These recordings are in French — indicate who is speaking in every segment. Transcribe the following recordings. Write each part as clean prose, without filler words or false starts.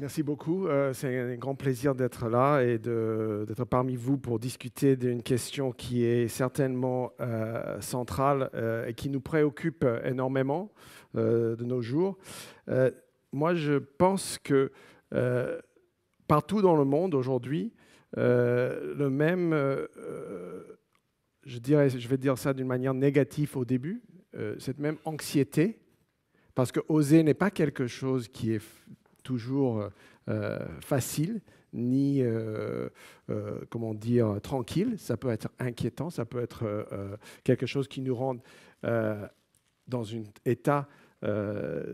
Speaker 1: Merci beaucoup. C'est un grand plaisir d'être là et d'être parmi vous pour discuter d'une question qui est certainement centrale et qui nous préoccupe énormément de nos jours. Euh, Moi, je pense que euh, partout dans le monde aujourd'hui, le même, je vais dire ça d'une manière négative au début, cette même anxiété, parce que oser n'est pas quelque chose qui est toujours facile, ni, comment dire, tranquille. Ça peut être inquiétant, ça peut être quelque chose qui nous rend dans un état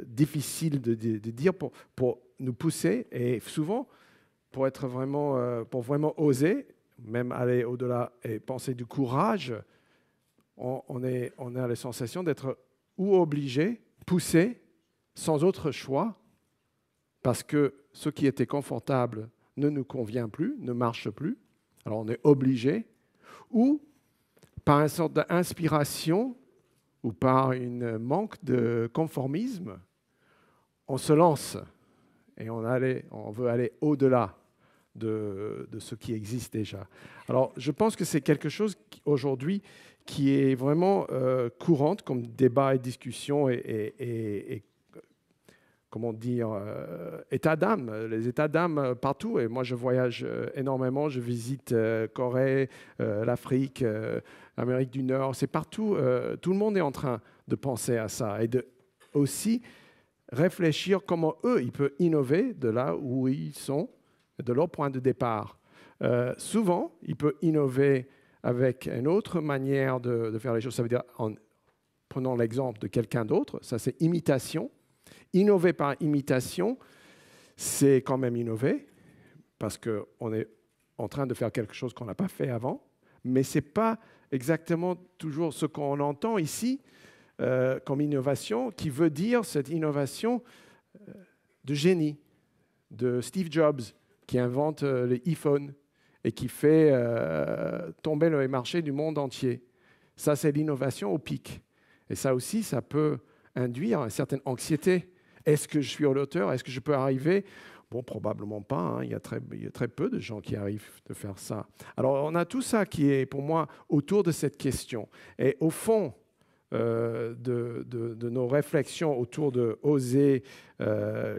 Speaker 1: difficile de dire pour nous pousser. Et souvent, pour vraiment oser, même aller au-delà et penser du courage, on a la sensation d'être ou obligé, poussé, sans autre choix, parce que ce qui était confortable ne nous convient plus, ne marche plus, alors on est obligé, ou par une sorte d'inspiration ou par un manque de conformisme, on se lance et on veut aller au-delà de ce qui existe déjà. Alors je pense que c'est quelque chose aujourd'hui qui est vraiment courante comme débat et discussion et comment dire, état d'âme, les états d'âme partout. Et moi, je voyage énormément, je visite Corée, l'Afrique, l'Amérique du Nord, c'est partout. Tout le monde est en train de penser à ça et de aussi réfléchir comment eux, ils peuvent innover de là où ils sont, de leur point de départ. Souvent, ils peuvent innover avec une autre manière de faire les choses. Ça veut dire, en prenant l'exemple de quelqu'un d'autre, ça c'est imitation. Innover par imitation, c'est quand même innover, parce qu'on est en train de faire quelque chose qu'on n'a pas fait avant, mais ce n'est pas exactement toujours ce qu'on entend ici comme innovation, qui veut dire cette innovation de génie, de Steve Jobs, qui invente les iPhones et qui fait tomber le marché du monde entier. Ça, c'est l'innovation au pic. Et ça aussi, ça peut induire une certaine anxiété. Est-ce que je suis l'auteur? Est-ce que je peux arriver? Bon, probablement pas. Hein. Il y a très peu de gens qui arrivent de faire ça. Alors, on a tout ça qui est, pour moi, autour de cette question. Et au fond de nos réflexions autour de oser,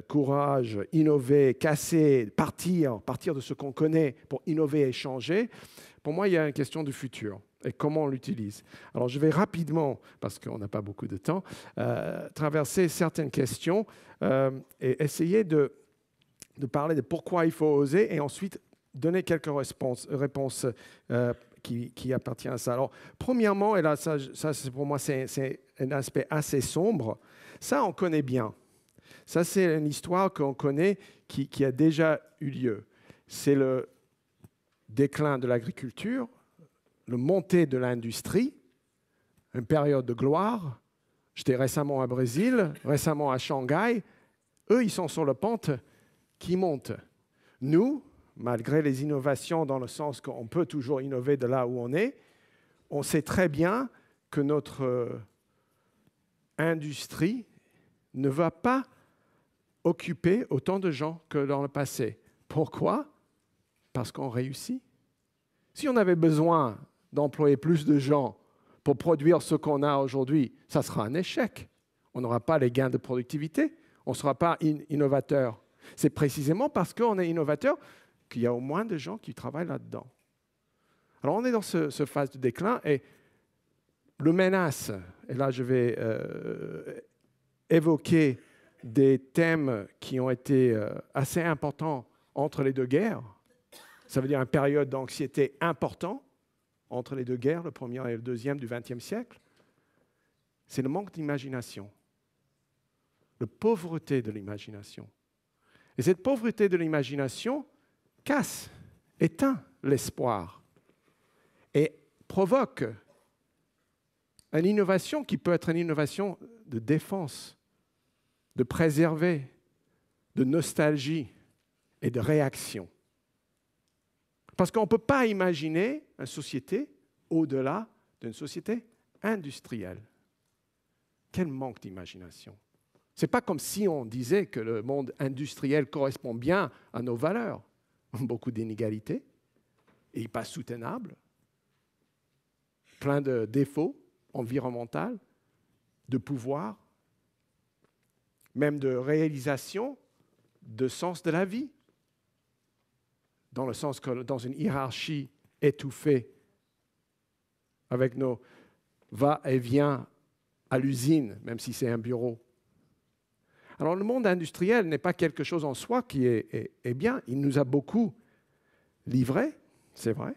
Speaker 1: courage, innover, casser, partir de ce qu'on connaît pour innover et changer, pour moi, il y a une question du futur et comment on l'utilise. Alors, je vais rapidement, parce qu'on n'a pas beaucoup de temps, traverser certaines questions et essayer de parler de pourquoi il faut oser et ensuite donner quelques réponses qui appartient à ça. Alors, premièrement, et là, ça pour moi, c'est un aspect assez sombre. Ça, on connaît bien. Ça, c'est une histoire qu'on connaît qui a déjà eu lieu. C'est le déclin de l'agriculture, le montée de l'industrie, une période de gloire. J'étais récemment à Brésil, récemment à Shanghai. Eux, ils sont sur la pente qui monte. Nous, malgré les innovations dans le sens qu'on peut toujours innover de là où on sait très bien que notre industrie ne va pas occuper autant de gens que dans le passé. Pourquoi? Parce qu'on réussit. Si on avait besoin d'employer plus de gens pour produire ce qu'on a aujourd'hui, ça sera un échec. On n'aura pas les gains de productivité, on ne sera pas innovateur. C'est précisément parce qu'on est innovateur qu'il y a au moins de gens qui travaillent là-dedans. Alors on est dans ce phase de déclin et le menace, et là je vais évoquer des thèmes qui ont été assez importants entre les deux guerres. Ça veut dire une période d'anxiété importante entre les deux guerres, le premier et le deuxième du XXe siècle. C'est le manque d'imagination, la pauvreté de l'imagination. Et cette pauvreté de l'imagination casse, éteint l'espoir et provoque une innovation qui peut être une innovation de défense, de préserver, de nostalgie et de réaction. Parce qu'on ne peut pas imaginer une société au-delà d'une société industrielle. Quel manque d'imagination. Ce n'est pas comme si on disait que le monde industriel correspond bien à nos valeurs. Beaucoup d'inégalités, et pas soutenable, plein de défauts environnementaux, de pouvoir, même de réalisation, de sens de la vie, dans le sens que dans une hiérarchie étouffée, avec nos va-et-vient à l'usine, même si c'est un bureau. Alors le monde industriel n'est pas quelque chose en soi qui est bien. Il nous a beaucoup livré, c'est vrai.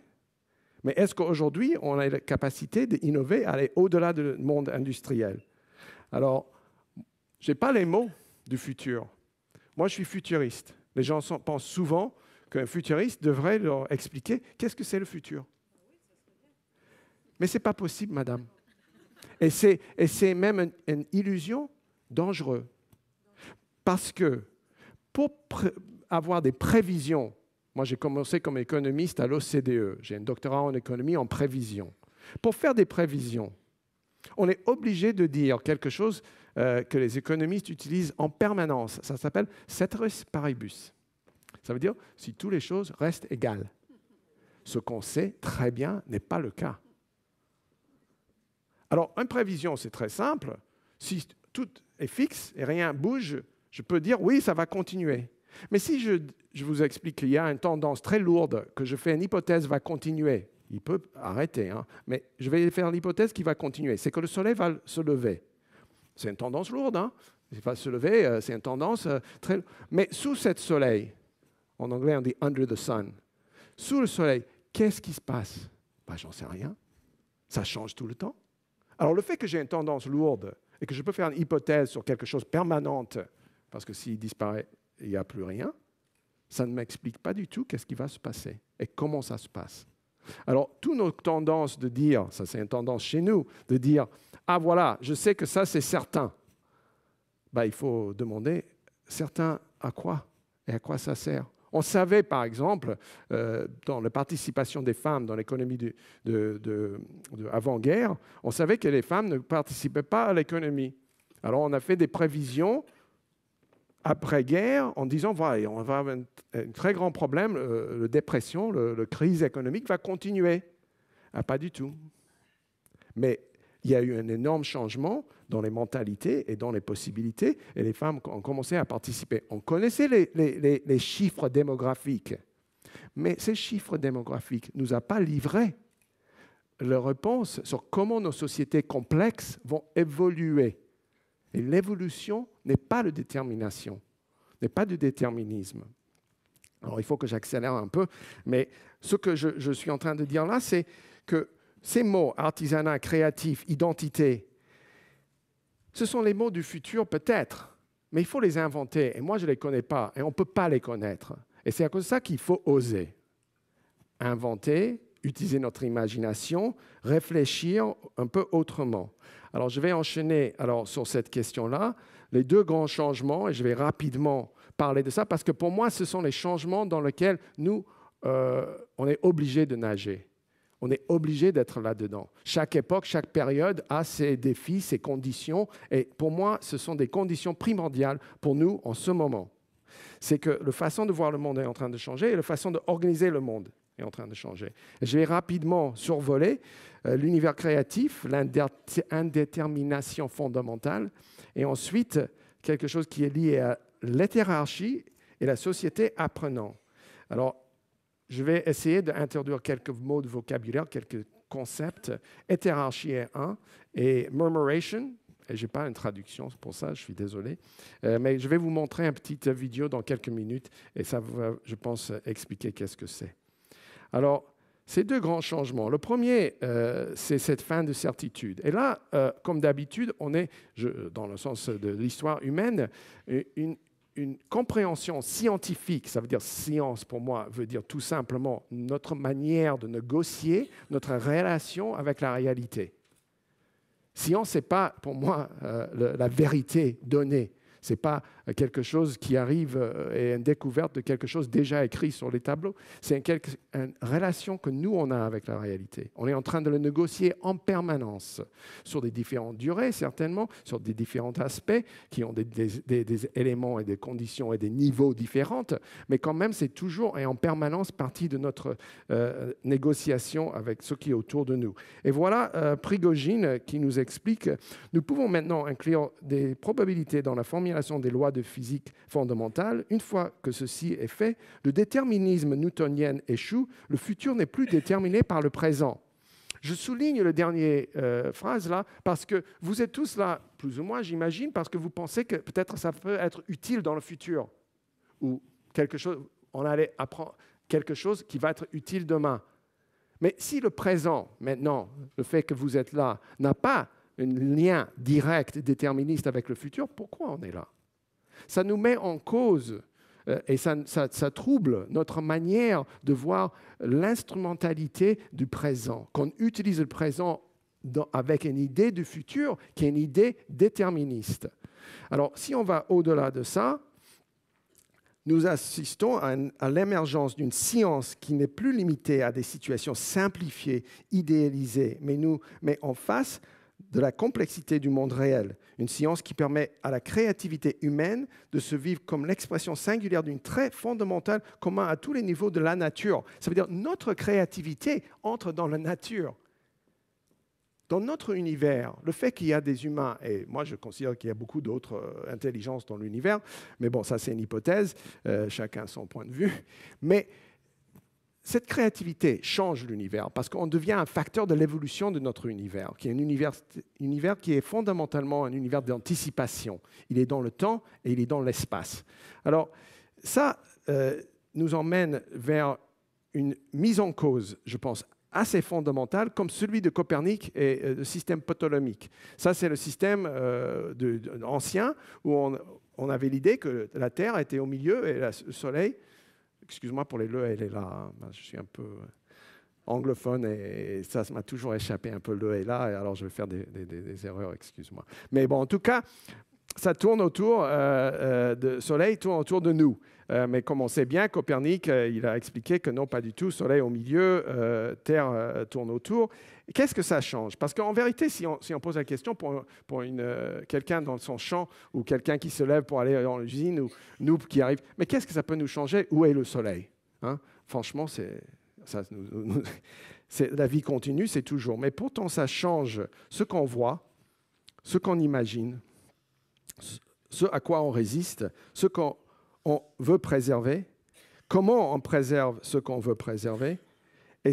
Speaker 1: Mais est-ce qu'aujourd'hui, on a la capacité d'innover, aller au-delà du monde industriel? Alors, je n'ai pas les mots du futur. Moi, je suis futuriste. Les gens pensent souvent qu'un futuriste devrait leur expliquer qu'est-ce que c'est le futur. Mais ce n'est pas possible, madame. Et c'est même une illusion dangereuse. Parce que pour avoir des prévisions, moi j'ai commencé comme économiste à l'OCDE, j'ai un doctorat en économie en prévision. Pour faire des prévisions, on est obligé de dire quelque chose que les économistes utilisent en permanence. Ça s'appelle ceteris paribus. Ça veut dire si toutes les choses restent égales. Ce qu'on sait très bien n'est pas le cas. Alors, une prévision, c'est très simple. Si tout est fixe et rien ne bouge, je peux dire oui, ça va continuer. Mais si je vous explique qu'il y a une tendance très lourde, que je fais une hypothèse va continuer, il peut arrêter, hein, mais je vais faire l'hypothèse qui va continuer, c'est que le soleil va se lever. C'est une tendance lourde, hein. Il va se lever, c'est une tendance très... Mais sous ce soleil, en anglais on dit under the sun, sous le soleil, qu'est-ce qui se passe? Ben, j'en sais rien. Ça change tout le temps. Alors le fait que j'ai une tendance lourde et que je peux faire une hypothèse sur quelque chose de permanente, parce que s'il disparaît, il n'y a plus rien, ça ne m'explique pas du tout qu'est-ce qui va se passer et comment ça se passe. Alors, toutes nos tendances de dire, ça c'est une tendance chez nous, de dire « Ah voilà, je sais que ça c'est certain », ben, il faut demander « Certain à quoi et à quoi ça sert ?» On savait par exemple, dans la participation des femmes dans l'économie avant-guerre, on savait que les femmes ne participaient pas à l'économie. Alors on a fait des prévisions après-guerre en disant voilà, on va avoir un très grand problème, la dépression, la crise économique va continuer. Ah, pas du tout. Mais il y a eu un énorme changement dans les mentalités et dans les possibilités, et les femmes ont commencé à participer. On connaissait les chiffres démographiques, mais ces chiffres démographiques ne nous ont pas livré la réponse sur comment nos sociétés complexes vont évoluer. Et l'évolution n'est pas de détermination, n'est pas de déterminisme. Alors, il faut que j'accélère un peu, mais ce que je suis en train de dire là, c'est que ces mots, artisanat, créatif, identité, ce sont les mots du futur peut-être, mais il faut les inventer. Et moi, je ne les connais pas, et on ne peut pas les connaître. Et c'est à cause de ça qu'il faut oser. Inventer, utiliser notre imagination, réfléchir un peu autrement. Alors, je vais enchaîner sur cette question-là, les deux grands changements, et je vais rapidement parler de ça, parce que pour moi, ce sont les changements dans lesquels nous, on est obligé de nager. On est obligé d'être là-dedans. Chaque époque, chaque période a ses défis, ses conditions, et pour moi, ce sont des conditions primordiales pour nous en ce moment. C'est que la façon de voir le monde est en train de changer, et la façon d'organiser le monde est en train de changer. Je vais rapidement survoler l'univers créatif, l'indétermination fondamentale, et ensuite quelque chose qui est lié à l'hétérarchie et la société apprenant. Alors, je vais essayer d'introduire quelques mots de vocabulaire, quelques concepts. Hétérarchie est un, et murmuration, et je n'ai pas une traduction pour ça, je suis désolé, mais je vais vous montrer une petite vidéo dans quelques minutes, et ça va, je pense, expliquer qu'est-ce que c'est. Alors, ces deux grands changements. Le premier, c'est cette fin de certitude. Et là, comme d'habitude, on est, dans le sens de l'histoire humaine, une compréhension scientifique, ça veut dire science pour moi, veut dire tout simplement notre manière de négocier notre relation avec la réalité. Science, ce n'est pas pour moi la vérité donnée. Ce n'est pas quelque chose qui arrive et une découverte de quelque chose déjà écrit sur les tableaux. C'est une relation que nous, on a avec la réalité. On est en train de le négocier en permanence, sur des différentes durées, certainement, sur des différents aspects qui ont des éléments et des conditions et des niveaux différents, mais quand même, c'est toujours et en permanence partie de notre négociation avec ce qui est autour de nous. Et voilà Prigogine qui nous explique « Nous pouvons maintenant inclure des probabilités dans la formulation des lois de physique fondamentale. Une fois que ceci est fait, le déterminisme newtonien échoue. Le futur n'est plus déterminé par le présent. » Je souligne la dernière phrase là parce que vous êtes tous là, plus ou moins, j'imagine, parce que vous pensez que peut-être ça peut être utile dans le futur ou quelque chose, on allait apprendre quelque chose qui va être utile demain. Mais si le présent, maintenant, le fait que vous êtes là, n'a pas un lien direct déterministe avec le futur, pourquoi on est là? Ça nous met en cause et ça trouble notre manière de voir l'instrumentalité du présent, qu'on utilise le présent avec une idée du futur qui est une idée déterministe. Alors, si on va au-delà de ça, nous assistons à l'émergence d'une science qui n'est plus limitée à des situations simplifiées, idéalisées, mais nous met en face de la complexité du monde réel. Une science qui permet à la créativité humaine de se vivre comme l'expression singulière d'une trait fondamental commun à tous les niveaux de la nature. Ça veut dire que notre créativité entre dans la nature. Dans notre univers, le fait qu'il y a des humains, et moi je considère qu'il y a beaucoup d'autres intelligences dans l'univers, mais bon, ça c'est une hypothèse, chacun son point de vue, mais cette créativité change l'univers parce qu'on devient un facteur de l'évolution de notre univers, qui est un univers qui est fondamentalement un univers d'anticipation. Il est dans le temps et il est dans l'espace. Alors ça nous emmène vers une mise en cause, je pense, assez fondamental, comme celui de Copernic et le système ptolémique. Ça, c'est le système ancien où on avait l'idée que la Terre était au milieu et le Soleil, excuse-moi pour les le, elle est là, je suis un peu anglophone et ça m'a toujours échappé un peu le et là, et alors je vais faire des erreurs, excuse-moi. Mais bon, en tout cas, ça tourne autour, le Soleil tourne autour de nous. Mais comme on sait bien, Copernic, il a expliqué que non, pas du tout, Soleil au milieu, Terre tourne autour. Qu'est-ce que ça change? Parce qu'en vérité, si on pose la question pour quelqu'un dans son champ ou quelqu'un qui se lève pour aller dans l'usine ou nous qui arrivent, mais qu'est-ce que ça peut nous changer? Où est le Soleil? Franchement, la vie continue, c'est toujours. Mais pourtant, ça change ce qu'on voit, ce qu'on imagine, ce à quoi on résiste, ce qu'on veut préserver, comment on préserve ce qu'on veut préserver, et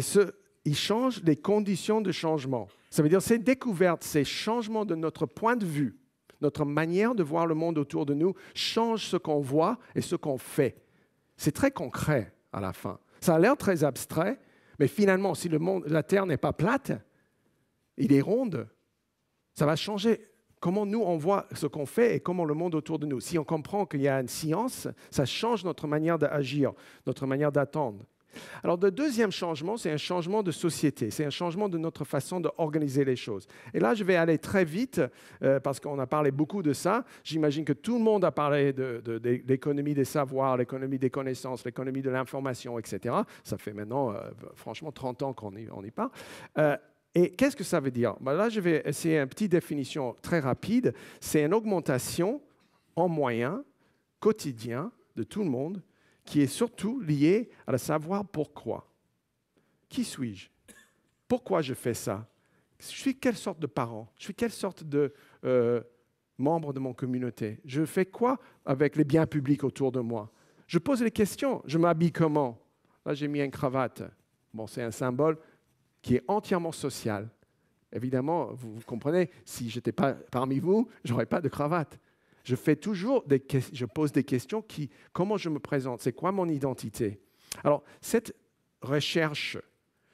Speaker 1: il change les conditions de changement. Ça veut dire ces découvertes, ces changements de notre point de vue, notre manière de voir le monde autour de nous, changent ce qu'on voit et ce qu'on fait. C'est très concret à la fin. Ça a l'air très abstrait, mais finalement, si la Terre n'est pas plate, il est ronde, ça va changer comment nous, on voit ce qu'on fait et comment le monde autour de nous. Si on comprend qu'il y a une science, ça change notre manière d'agir, notre manière d'attendre. Alors, le deuxième changement, c'est un changement de société. C'est un changement de notre façon d'organiser les choses. Et là, je vais aller très vite parce qu'on a parlé beaucoup de ça. J'imagine que tout le monde a parlé de l'économie des savoirs, l'économie des connaissances, l'économie de l'information, etc. Ça fait maintenant, franchement, 30 ans qu'on y parle. Et qu'est-ce que ça veut dire? Là, je vais essayer une petite définition très rapide. C'est une augmentation en moyen quotidien de tout le monde qui est surtout liée à le savoir pourquoi. Qui suis-je? Pourquoi je fais ça? Je suis quelle sorte de parent? Je suis quelle sorte de membre de mon communauté? Je fais quoi avec les biens publics autour de moi? Je pose les questions. Je m'habille comment? Là, j'ai mis une cravate. Bon, c'est un symbole qui est entièrement social. Évidemment, vous comprenez, si je n'étais pas parmi vous, je n'aurais pas de cravate. Je fais toujours je pose des questions comment je me présente, c'est quoi mon identité? Alors, cette recherche,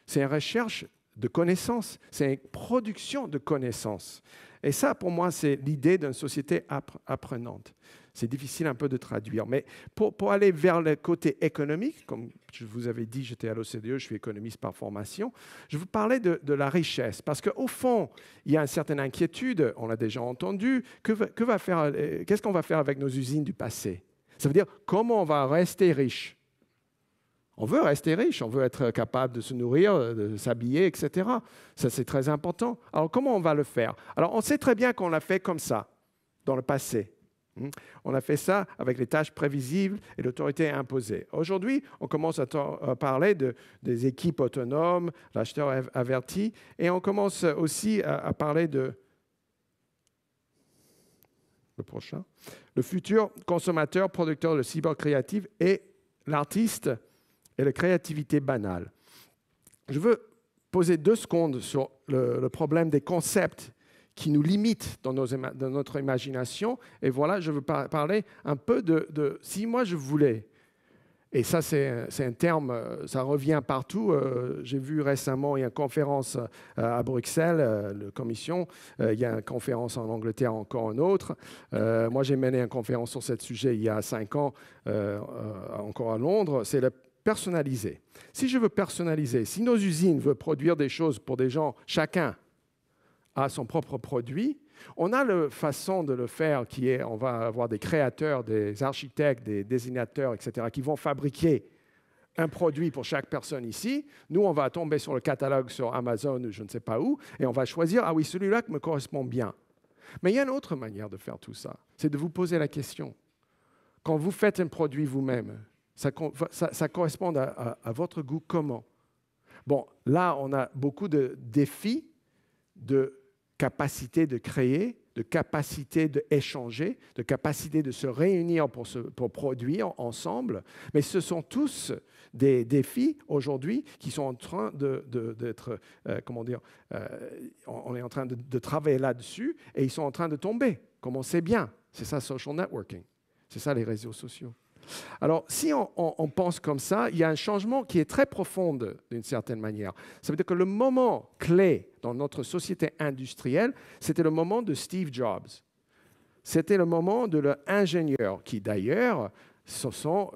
Speaker 1: c'est une recherche de connaissances, c'est une production de connaissances. Et ça, pour moi, c'est l'idée d'une société apprenante. C'est difficile un peu de traduire. Mais pour aller vers le côté économique, comme je vous avais dit, j'étais à l'OCDE, je suis économiste par formation, je vous parlais de la richesse. Parce qu'au fond, il y a une certaine inquiétude, on l'a déjà entendu, qu'est-ce qu'on va faire avec nos usines du passé? Ça veut dire comment on va rester riche. On veut rester riche, on veut être capable de se nourrir, de s'habiller, etc. Ça, c'est très important. Alors, comment on va le faire? Alors, on sait très bien qu'on l'a fait comme ça, dans le passé. On a fait ça avec les tâches prévisibles et l'autorité imposée. Aujourd'hui, on commence à parler des équipes autonomes, l'acheteur averti, et on commence aussi à parler de le prochain, le futur consommateur, producteur de cybercréative et l'artiste et la créativité banale. Je veux poser 2 secondes sur le problème des concepts qui nous limitent dans notre imagination. Et voilà, je veux parler un peu de si moi je voulais, et ça c'est un terme, ça revient partout. J'ai vu récemment, il y a une conférence à Bruxelles, la commission, il y a une conférence en Angleterre, encore une autre. Moi j'ai mené une conférence sur ce sujet il y a 5 ans, encore à Londres. C'est le personnaliser. Si je veux personnaliser, si nos usines veulent produire des choses pour des gens, chacun a son propre produit, on a la façon de le faire qui est, on va avoir des créateurs, des architectes, des dessinateurs, etc., qui vont fabriquer un produit pour chaque personne ici. Nous, on va tomber sur le catalogue sur Amazon ou je ne sais pas où, et on va choisir, ah oui, celui-là me correspond bien. Mais il y a une autre manière de faire tout ça, c'est de vous poser la question. Quand vous faites un produit vous-même, ça correspond à votre goût comment? Bon, là, on a beaucoup de défis, de capacité de créer, de capacité d'échanger, de capacité de se réunir pour produire ensemble. Mais ce sont tous des défis aujourd'hui qui sont en train d'être, comment dire, on est en train de travailler là-dessus et ils sont en train de tomber, comme on sait bien. C'est ça, social networking. C'est ça, les réseaux sociaux. Alors, si on pense comme ça, il y a un changement qui est très profond d'une certaine manière. Ça veut dire que le moment clé dans notre société industrielle, c'était le moment de Steve Jobs. C'était le moment de l'ingénieur, qui d'ailleurs, ce sont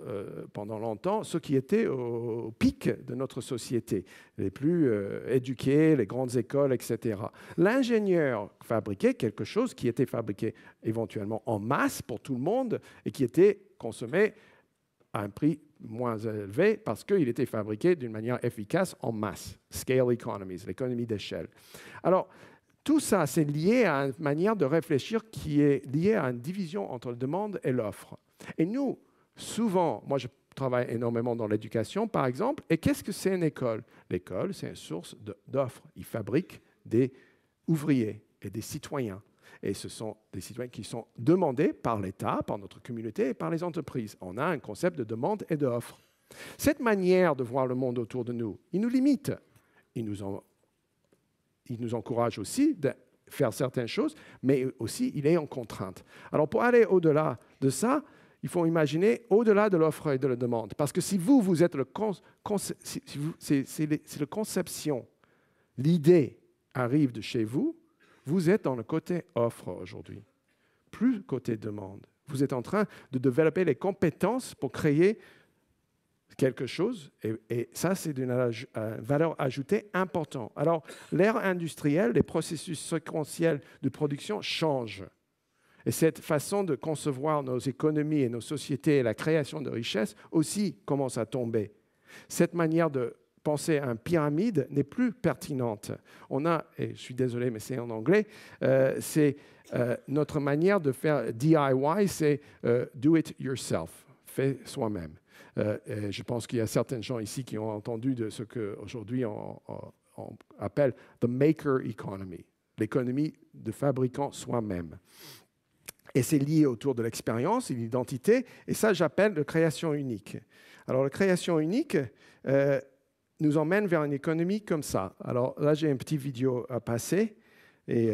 Speaker 1: pendant longtemps ceux qui étaient au pic de notre société, les plus éduqués, les grandes écoles, etc. L'ingénieur fabriquait quelque chose qui était fabriqué éventuellement en masse pour tout le monde et qui était consommé à un prix moins élevé parce qu'il était fabriqué d'une manière efficace en masse. Scale economies, l'économie d'échelle. Alors, tout ça, c'est lié à une manière de réfléchir qui est liée à une division entre la demande et l'offre. Et nous, souvent, moi je travaille énormément dans l'éducation, par exemple, et qu'est-ce que c'est une école? L'école, c'est une source d'offres. Ils fabriquent des ouvriers et des citoyens. Et ce sont des citoyens qui sont demandés par l'État, par notre communauté et par les entreprises. On a un concept de demande et d'offre. Cette manière de voir le monde autour de nous, il nous limite. Il nous encourage aussi de faire certaines choses, mais aussi il est en contrainte. Alors pour aller au-delà de ça, il faut imaginer au-delà de l'offre et de la demande. Parce que si vous êtes c'est la conception, l'idée arrive de chez vous, vous êtes dans le côté offre aujourd'hui, plus côté demande. Vous êtes en train de développer les compétences pour créer quelque chose, et ça, c'est d'une valeur ajoutée importante. Alors, l'ère industrielle, les processus séquentiels de production changent. Et cette façon de concevoir nos économies et nos sociétés et la création de richesses aussi commence à tomber. Cette manière de penser à une pyramide n'est plus pertinente. On a, et je suis désolé, mais c'est en anglais, c'est notre manière de faire DIY, c'est do it yourself, fais soi-même. Je pense qu'il y a certains gens ici qui ont entendu de ce qu'aujourd'hui on appelle the maker economy, l'économie de fabricant soi-même. Et c'est lié autour de l'expérience et l'identité, et ça j'appelle la création unique. Alors la création unique nous emmène vers une économie comme ça. Alors là j'ai une petite vidéo à passer, et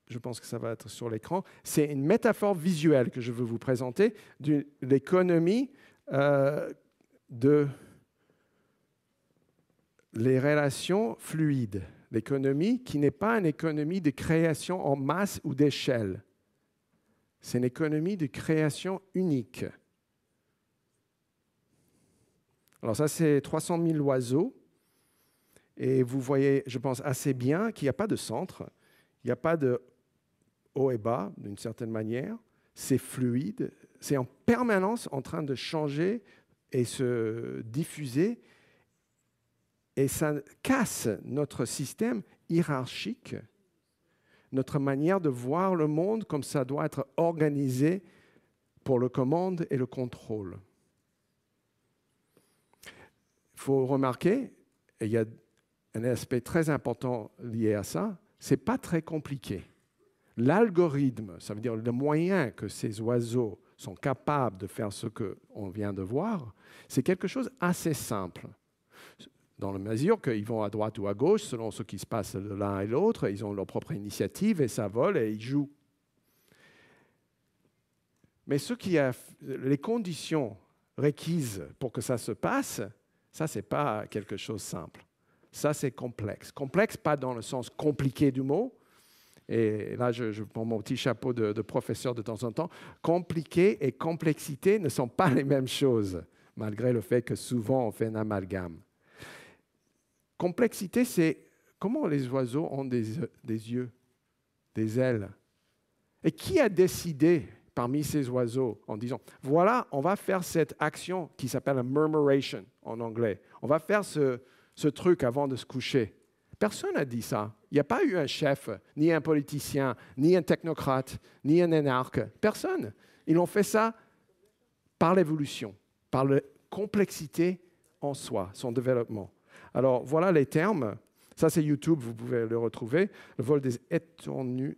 Speaker 1: je pense que ça va être sur l'écran. C'est une métaphore visuelle que je veux vous présenter de l'économie de les relations fluides. L'économie qui n'est pas une économie de création en masse ou d'échelle. C'est une économie de création unique. Alors ça, c'est 300 000 oiseaux. Et vous voyez, je pense assez bien qu'il n'y a pas de centre, il n'y a pas de haut et bas, d'une certaine manière. C'est fluide, c'est en permanence en train de changer et se diffuser. Et ça casse notre système hiérarchique, notre manière de voir le monde comme ça doit être organisé pour le commande et le contrôle. Il faut remarquer, et il y a un aspect très important lié à ça, ce n'est pas très compliqué. L'algorithme, ça veut dire le moyen que ces oiseaux sont capables de faire ce qu'on vient de voir, c'est quelque chose d'assez simple. Dans la mesure qu'ils vont à droite ou à gauche, selon ce qui se passe de l'un et l'autre, ils ont leur propre initiative et ça vole et ils jouent. Mais les conditions requises pour que ça se passe, ça, ce n'est pas quelque chose de simple. Ça, c'est complexe. Complexe, pas dans le sens compliqué du mot. Et là, je prends mon petit chapeau de professeur de temps en temps. Compliqué et complexité ne sont pas les mêmes choses, malgré le fait que souvent on fait un amalgame. Complexité, c'est comment les oiseaux ont des yeux, des ailes. Et qui a décidé parmi ces oiseaux en disant, voilà, on va faire cette action qui s'appelle la murmuration en anglais. On va faire ce truc avant de se coucher. Personne n'a dit ça. Il n'y a pas eu un chef, ni un politicien, ni un technocrate, ni un énarque. Personne. Ils ont fait ça par l'évolution, par la complexité en soi, son développement. Alors, voilà les termes. Ça, c'est YouTube, vous pouvez le retrouver. Le vol des éternaux.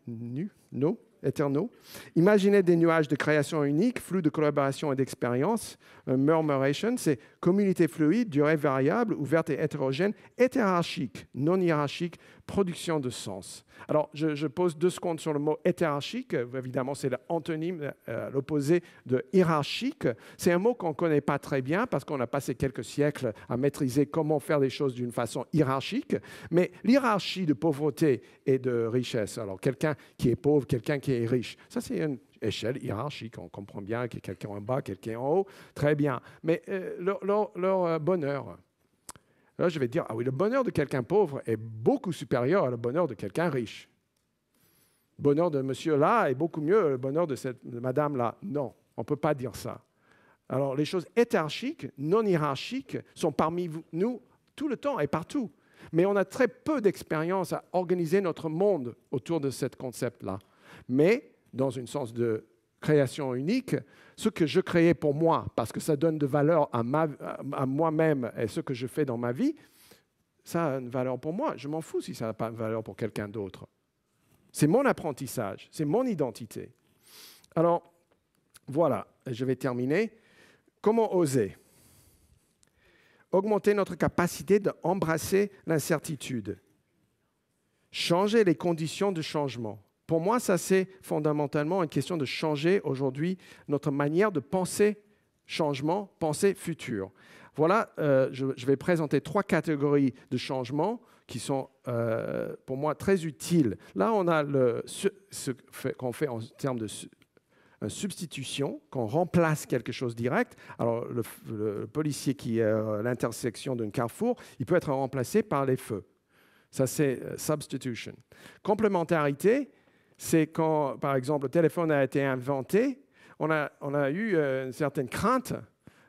Speaker 1: Imaginez des nuages de création unique, flux de collaboration et d'expérience. Murmuration, c'est communauté fluide, durée variable, ouverte et hétérogène, hétérarchique, non hiérarchique, production de sens. Alors, je pose 2 secondes sur le mot hétérarchique. Évidemment, c'est l'antonyme, l'opposé de hiérarchique. C'est un mot qu'on ne connaît pas très bien parce qu'on a passé quelques siècles à maîtriser comment faire des choses d'une façon hiérarchique. Mais l'hiérarchie de pauvreté et de richesse, alors quelqu'un qui est pauvre, quelqu'un qui est riche, ça c'est une échelle hiérarchique. On comprend bien qu'il y a quelqu'un en bas, quelqu'un en haut. Très bien. Mais leur bonheur... Là, je vais dire, ah oui, le bonheur de quelqu'un pauvre est beaucoup supérieur au bonheur de quelqu'un riche. Le bonheur de monsieur là est beaucoup mieux que le bonheur de cette madame là. Non, on ne peut pas dire ça. Alors, les choses hétérarchiques, non hiérarchiques, sont parmi nous tout le temps et partout. Mais on a très peu d'expérience à organiser notre monde autour de ce concept-là. Mais, dans un sens de création unique, ce que je créais pour moi, parce que ça donne de valeur à moi-même et ce que je fais dans ma vie, ça a une valeur pour moi. Je m'en fous si ça n'a pas de valeur pour quelqu'un d'autre. C'est mon apprentissage, c'est mon identité. Alors, voilà, je vais terminer. Comment oser? Augmenter notre capacité d'embrasser l'incertitude. Changer les conditions de changement. Pour moi, ça, c'est fondamentalement une question de changer aujourd'hui notre manière de penser changement, penser futur. Voilà, je vais présenter 3 catégories de changements qui sont, pour moi, très utiles. Là, on a ce qu'on fait en termes de substitution, qu'on remplace quelque chose direct. Alors, le policier qui est à l'intersection d'un carrefour, il peut être remplacé par les feux. Ça, c'est substitution. Complémentarité, c'est quand, par exemple, le téléphone a été inventé, on a eu une certaine crainte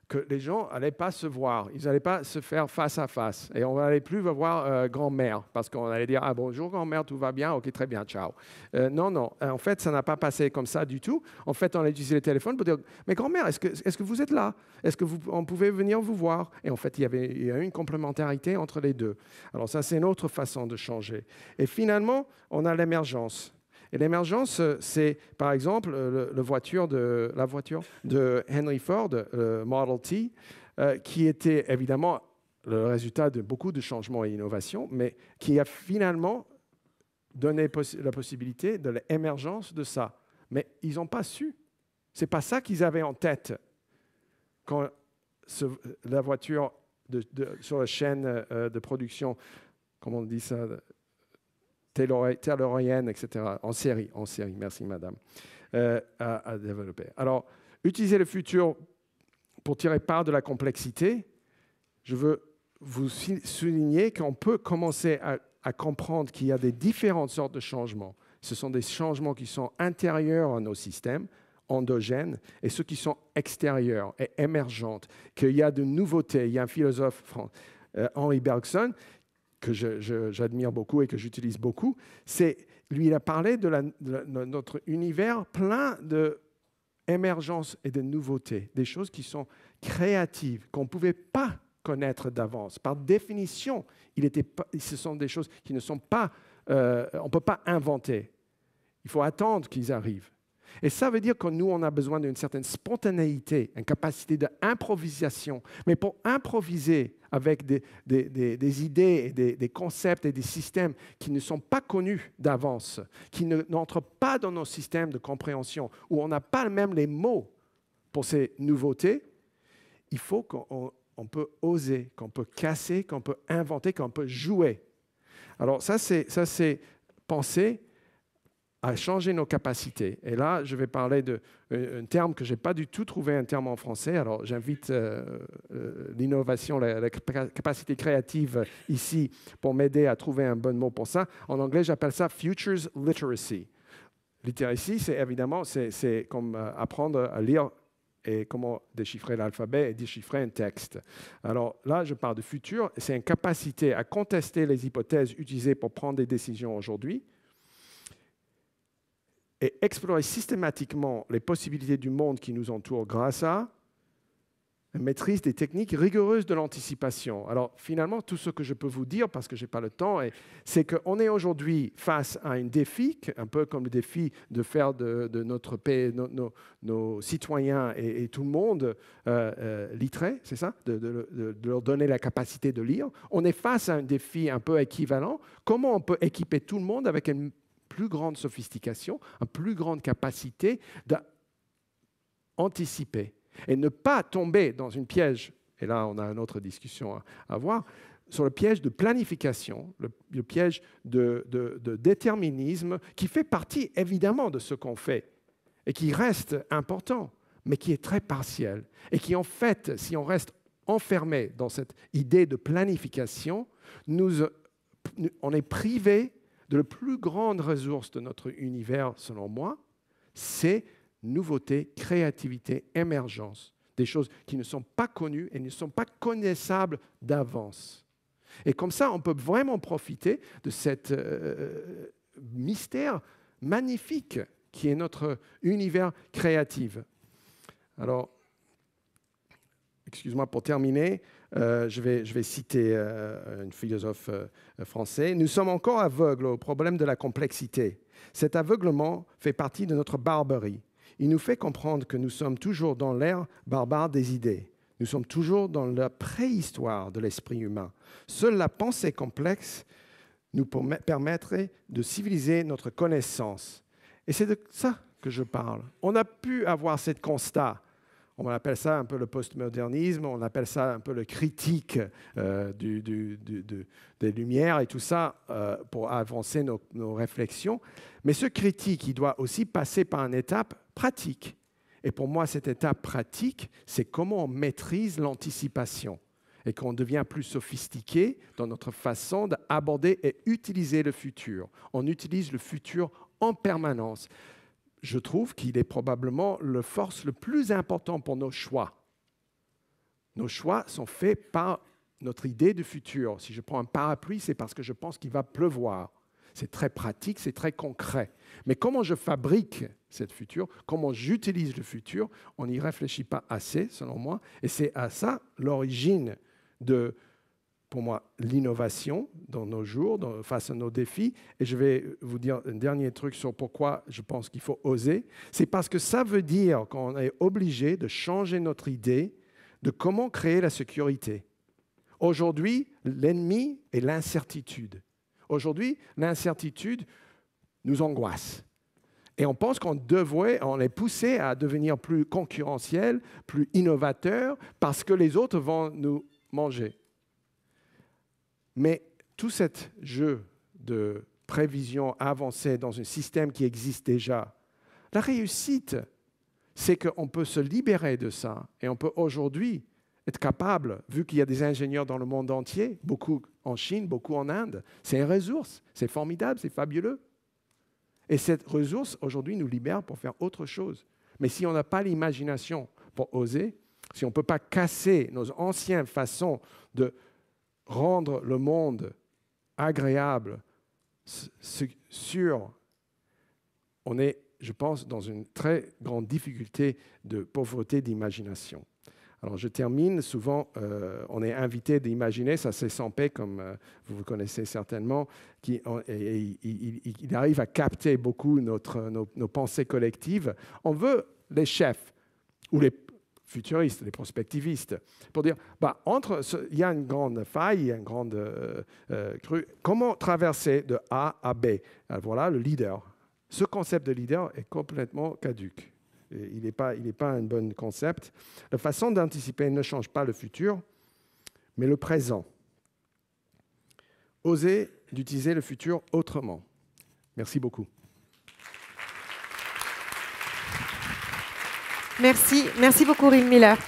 Speaker 1: que les gens n'allaient pas se voir, ils n'allaient pas se faire face à face. Et on n'allait plus voir grand-mère, parce qu'on allait dire « Ah bonjour grand-mère, tout va bien? Ok, très bien, ciao. » Non, en fait, ça n'a pas passé comme ça du tout. En fait, on a utilisé le téléphone pour dire « Mais grand-mère, est-ce que vous êtes là? Est-ce qu'on pouvait venir vous voir ?» Et en fait, il y a eu une complémentarité entre les deux. Alors ça, c'est une autre façon de changer. Et finalement, on a l'émergence. Et l'émergence, c'est par exemple la voiture de Henry Ford, le Model T, qui était évidemment le résultat de beaucoup de changements et innovations, mais qui a finalement donné la possibilité de l'émergence de ça. Mais ils n'ont pas su. Ce n'est pas ça qu'ils avaient en tête quand la voiture sur la chaîne de production, comment on dit ça, taylorienne, etc., en série, merci madame, à développer. Alors, utiliser le futur pour tirer part de la complexité, je veux vous souligner qu'on peut commencer à comprendre qu'il y a des différentes sortes de changements. Ce sont des changements qui sont intérieurs à nos systèmes, endogènes, et ceux qui sont extérieurs et émergents, qu'il y a de nouveautés. Il y a un philosophe, Henri Bergson, que j'admire beaucoup et que j'utilise beaucoup. Lui, il a parlé de notre univers plein d'émergence et de nouveautés, des choses qui sont créatives, qu'on ne pouvait pas connaître d'avance. Par définition, ce sont des choses qui ne sont pas, on ne peut pas inventer. Il faut attendre qu'ils arrivent. Et ça veut dire que nous, on a besoin d'une certaine spontanéité, une capacité d'improvisation. Mais pour improviser avec des idées, des concepts et des systèmes qui ne sont pas connus d'avance, qui n'entrent pas dans nos systèmes de compréhension, où on n'a pas même les mots pour ces nouveautés, il faut qu'on peut oser, qu'on peut casser, qu'on peut inventer, qu'on peut jouer. Alors ça, c'est penser à changer nos capacités. Et là, je vais parler d'un terme que je n'ai pas du tout trouvé un terme en français. Alors, j'invite l'innovation, la capacité créative ici pour m'aider à trouver un bon mot pour ça. En anglais, j'appelle ça « Futures Literacy ». Literacy, c'est évidemment, c'est comme apprendre à lire et comment déchiffrer l'alphabet et déchiffrer un texte. Alors là, je parle de futur. C'est une capacité à contester les hypothèses utilisées pour prendre des décisions aujourd'hui, et explorer systématiquement les possibilités du monde qui nous entoure grâce à une maîtrise des techniques rigoureuses de l'anticipation. Alors finalement, tout ce que je peux vous dire, parce que je n'ai pas le temps, c'est qu'on est aujourd'hui face à un défi, un peu comme le défi de faire de notre pays, nos citoyens et tout le monde littrés, c'est ça, de leur donner la capacité de lire. On est face à un défi un peu équivalent. Comment on peut équiper tout le monde avec une plus grande sophistication, une plus grande capacité d'anticiper et ne pas tomber dans une piège, et là on a une autre discussion à avoir, sur le piège de planification, le piège de déterminisme qui fait partie évidemment de ce qu'on fait et qui reste important, mais qui est très partiel et qui en fait, si on reste enfermé dans cette idée de planification, on est privé de la plus grande ressource de notre univers, selon moi, c'est nouveauté, créativité, émergence, des choses qui ne sont pas connues et ne sont pas connaissables d'avance. Et comme ça, on peut vraiment profiter de cet mystère magnifique qui est notre univers créatif. Alors, excuse-moi, pour terminer, je vais citer un philosophe français. Nous sommes encore aveugles au problème de la complexité. Cet aveuglement fait partie de notre barbarie. Il nous fait comprendre que nous sommes toujours dans l'ère barbare des idées. Nous sommes toujours dans la préhistoire de l'esprit humain. Seule la pensée complexe nous permettrait de civiliser notre connaissance. Et c'est de ça que je parle. On a pu avoir ce constat. On appelle ça un peu le postmodernisme, on appelle ça un peu le critique des Lumières et tout ça pour avancer nos réflexions. Mais ce critique, il doit aussi passer par une étape pratique. Et pour moi, cette étape pratique, c'est comment on maîtrise l'anticipation et qu'on devient plus sophistiqué dans notre façon d'aborder et utiliser le futur. On utilise le futur en permanence. Je trouve qu'il est probablement la force le plus importante pour nos choix. Nos choix sont faits par notre idée du futur. Si je prends un parapluie, c'est parce que je pense qu'il va pleuvoir. C'est très pratique, c'est très concret. Mais comment je fabrique cette futur, comment j'utilise le futur, on n'y réfléchit pas assez, selon moi. Et c'est à ça l'origine de, pour moi, l'innovation dans nos jours, face à nos défis. Et je vais vous dire un dernier truc sur pourquoi je pense qu'il faut oser. C'est parce que ça veut dire qu'on est obligé de changer notre idée de comment créer la sécurité. Aujourd'hui, l'ennemi est l'incertitude. Aujourd'hui, l'incertitude nous angoisse. Et on pense on est poussé à devenir plus concurrentiel, plus innovateur, parce que les autres vont nous manger. Mais tout ce jeu de prévision avancée dans un système qui existe déjà, La réussite, c'est qu'on peut se libérer de ça et on peut aujourd'hui être capable, vu qu'il y a des ingénieurs dans le monde entier, beaucoup en Chine, beaucoup en Inde, c'est une ressource, c'est formidable, c'est fabuleux. Et cette ressource, aujourd'hui, nous libère pour faire autre chose. Mais si on n'a pas l'imagination pour oser, si on ne peut pas casser nos anciennes façons de rendre le monde agréable, sûr, on est, je pense, dans une très grande difficulté de pauvreté d'imagination. Alors, je termine. Souvent, on est invité d'imaginer, ça c'est Sampé, comme vous connaissez certainement, il arrive à capter beaucoup nos pensées collectives. On veut les chefs ou les futuristes, les prospectivistes, pour dire, il y a une grande faille, il y a une grande crue. Comment traverser de A à B? Alors, voilà le leader. Ce concept de leader est complètement caduque. Il n'est pas un bon concept. La façon d'anticiper ne change pas le futur, mais le présent. Osez d'utiliser le futur autrement. Merci beaucoup.
Speaker 2: Merci beaucoup, Ring Miller.